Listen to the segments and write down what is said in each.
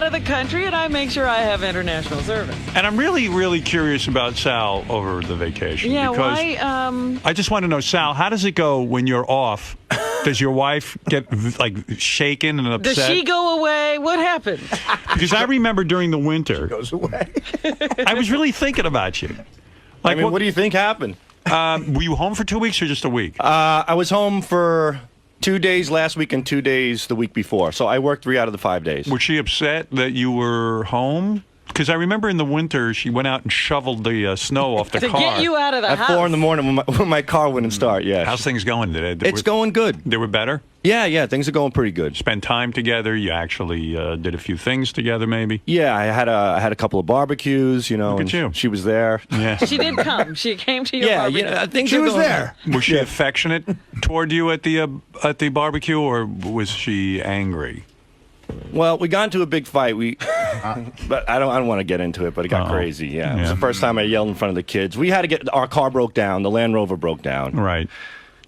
of the country, and I make sure I have international service. And I'm really, really curious about Sal over the vacation. Yeah, because why? I just want to know, Sal, how does it go when you're off? Does your wife get, like, shaken and upset? Does she go away? What happened? Because I remember during the winter, Goes away. I was really thinking about you. Like, I mean, what do you think happened? were you home for 2 weeks or just a week? I was home for 2 days last week and 2 days the week before. So I worked 3 out of the 5 days. Was she upset that you were home? Because I remember in the winter, she went out and shoveled the snow off the To car. get you out of the At house. 4 in the morning when my car wouldn't start, yeah. How's things going? It's going good. They were better? Yeah, things are going pretty good. Spend time together? You actually did a few things together, maybe? Yeah, I had a couple of barbecues, you know. Look at you. She was there. Yeah. She did come. She came to your barbecue. I think She was there. Was she affectionate toward you at the barbecue, or was she angry? Well, we got into a big fight. But I don't want to get into it. But it got crazy. Yeah, it was the first time I yelled in front of the kids. We had to get our car broke down. The Land Rover broke down. Right.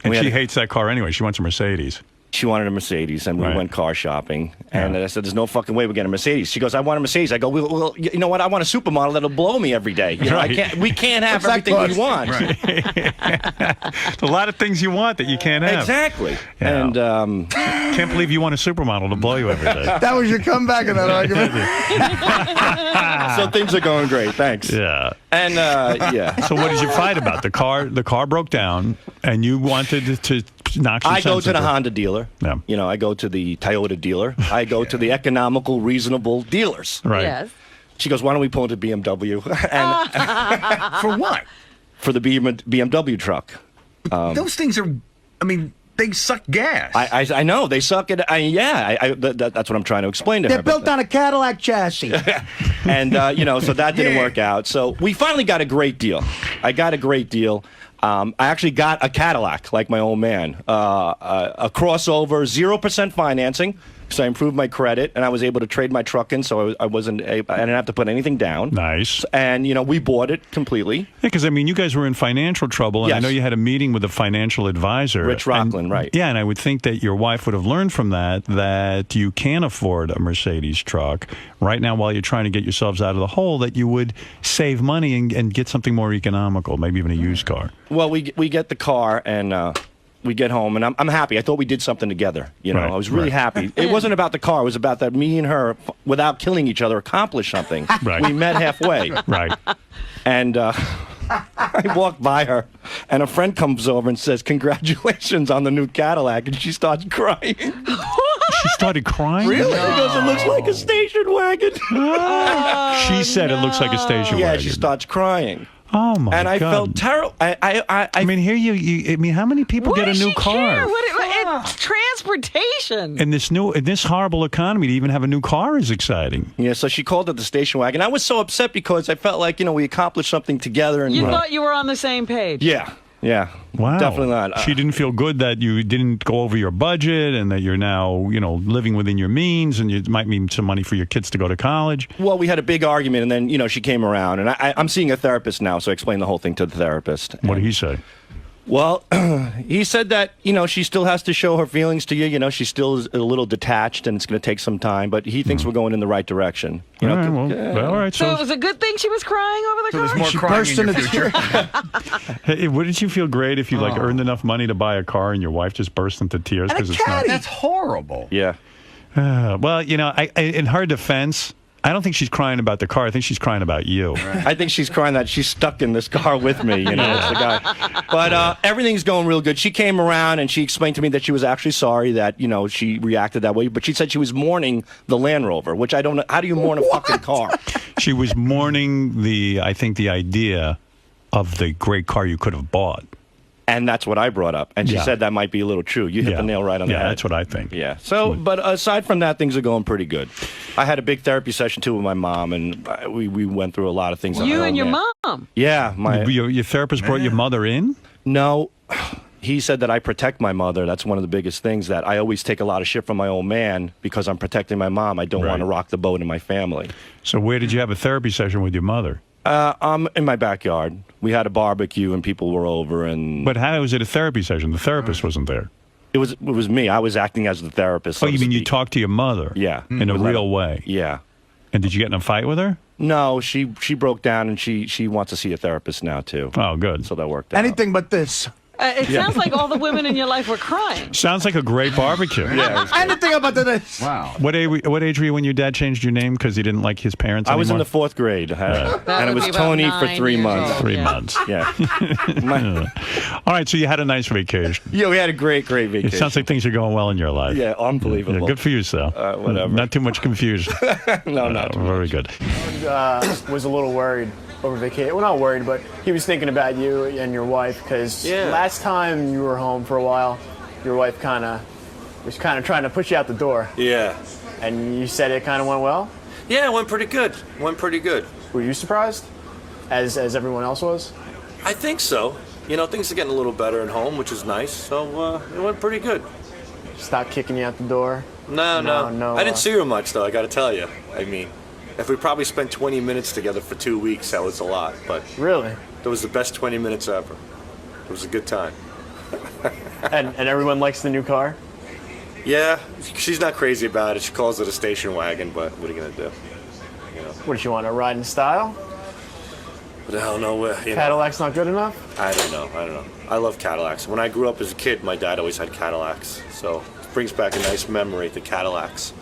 And We she had- hates that car anyway. She wants a Mercedes. She wanted a Mercedes, and we Right. went car shopping. And Yeah. I said, "There's no fucking way we're getting a Mercedes." She goes, "I want a Mercedes." I go, "Well, you know what? I want a supermodel that'll blow me every day. You know, Right. we can't have What's that everything we cost? want." A lot of things you want that you can't have. Exactly. Yeah. And Can't believe you want a supermodel to blow you every day. That was your comeback in that argument. so things are going great. Thanks. Yeah. And yeah. So what did you fight about? The car broke down, and you wanted to knock some I go sense to the into it. Honda dealer. Yeah. You know, I go to the Toyota dealer. I go to the economical, reasonable dealers. Right. Yes. She goes, "Why don't we pull into BMW?" and For what? for the BMW truck. Those things are, I mean, they suck gas. I know they suck at. That's what I'm trying to explain to They're her. built on a Cadillac chassis. And you know, so that didn't Yeah. work out. So we finally got a great deal. I got a great deal. I actually got a Cadillac, like my old man, a crossover, 0% financing. So I improved my credit, and I was able to trade my truck in, so I didn't have to put anything down. Nice. And you know, we bought it completely. Yeah, because I mean, you guys were in financial trouble, and I Yes. know you had a meeting with a financial advisor, Rich Rockland, right. Yeah, and I would think that your wife would have learned from that you can afford a Mercedes truck right now while you're trying to get yourselves out of the hole. That you would save money and get something more economical, maybe even a used car. Well, we get the car and we get home, and I'm happy. I thought we did something together. You know, Right, I was really right. happy. It wasn't about the car. It was about that me and her, without killing each other, accomplished something. Right. We met halfway. Right. And I walked by her, and a friend comes over and says, "Congratulations on the new Cadillac," and she starts crying. She started crying. Really? She goes, "It looks like a station wagon." She said it looks like a station Yeah, wagon. she starts crying. Oh my And I God. felt terrible. I mean, here I mean, how many people Why get a does new she car? care? It's transportation. In this horrible economy, to even have a new car is exciting. Yeah, so she called it the station wagon. I was so upset because I felt like, you know, we accomplished something together. And You thought you were on the same page. Yeah. Wow. Definitely not. She didn't feel good that you didn't go over your budget and that you're now, you know, living within your means and it might mean some money for your kids to go to college. Well, we had a big argument, and then, you know, she came around, and I'm seeing a therapist now, so I explained the whole thing to the therapist. What did And- he say? Well, he said that, you know, she still has to show her feelings to you. You know, she still is a little detached, and it's going to take some time, but he thinks we're going in the right direction. You All know, right, well, all right. So it So, was a good thing she was crying over the So there's car? more She crying burst in your into future. hey, wouldn't you feel great if you like earned enough money to buy a car and your wife just burst into tears And a because it's not? caddy. That's horrible. yeah. Well, you know, in her defense, I don't think she's crying about the car. I think she's crying about you. I think she's crying that she's stuck in this car with me, you know, it's the guy. But everything's going real good. She came around and she explained to me that she was actually sorry that, you know, she reacted that way. But she said she was mourning the Land Rover, which I don't know. How do you mourn a fucking car? She was mourning the idea of the great car you could have bought. And that's what I brought up. And she Yeah. said that might be a little true. You hit the nail right on the head. Yeah, that's what I think. Yeah. So, but aside from that, things are going pretty good. I had a big therapy session too with my mom, and we went through a lot of things. on You my and own, your man. mom. Yeah, Your therapist brought your mother in? no. He said that I protect my mother. That's one of the biggest things, that I always take a lot of shit from my old man because I'm protecting my mom. I don't Right. want to rock the boat in my family. So where did you have a therapy session with your mother? I'm in my backyard. We had a barbecue and people were over, and But how was it a therapy session? The therapist wasn't there. it was me. I was acting as the therapist. Oh, so you to mean you speak. talked to your mother? Yeah. In a With real that- way? Yeah. And did you get in a fight with her? No, she broke down, and she wants to see a therapist now too. Oh, good. So that worked out. Anything but this. It sounds like all the women in your life were crying. Sounds like a great barbecue. Anything about this. Wow. What age were you when your dad changed your name because he didn't like his parents I anymore? was in the 4th grade, and it was would be about Tony for 9 3 years months. old. 3 Yeah. months. Yeah. All right, so you had a nice vacation. Yeah, we had a great It vacation. sounds like things are going well in your life. Yeah, unbelievable. Yeah, good for you, Sal. Whatever. Not too much confusion. No, not too Very good. Was a little worried over vacation. Well, not worried, but he was thinking about you and your wife because last time you were home for a while, your wife was trying to push you out the door. Yeah. And you said it kind of went well. Yeah, it went pretty good. Were you surprised, as everyone else was? I think so. You know, things are getting a little better at home, which is nice. So it went pretty good. Stop kicking you out the door. No. No, I didn't see her much, though, I got to tell you. I mean, if we probably spent 20 minutes together for 2 weeks, that was a lot. But Really? that was the best 20 minutes ever. It was a good time. And everyone likes the new car. Yeah, she's not crazy about it. She calls it a station wagon, but what are you going to do? You know, What did you want to ride in style? what the hell, no way. You know, Cadillac's not good enough. I don't know. I love Cadillacs. When I grew up as a kid, my dad always had Cadillacs. So it brings back a nice memory, the Cadillacs.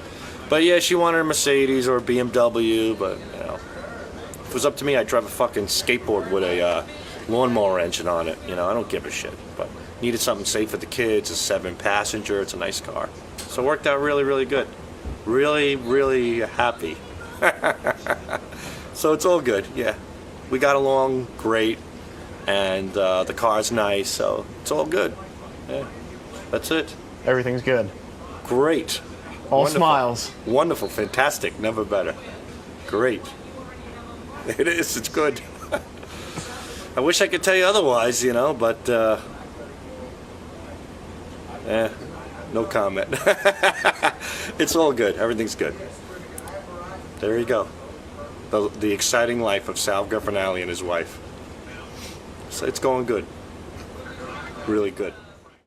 But yeah, she wanted a Mercedes or a BMW, but you know, if it was up to me, I'd drive a fucking skateboard with a lawnmower engine on it. You know, I don't give a shit. But needed something safe for the kids, a 7-passenger, it's a nice car. So it worked out really, really good. Really, really happy. So it's all good, yeah. We got along great, and the car's nice, so it's all good. Yeah, that's it. Everything's good. Great. All Wonderful. smiles. Wonderful, fantastic, never better. Great. It is, it's good. I wish I could tell you otherwise, you know, but no comment. It's all good, everything's good. There you go. The exciting life of Sal Guffinelli and his wife. So it's going good. Really good.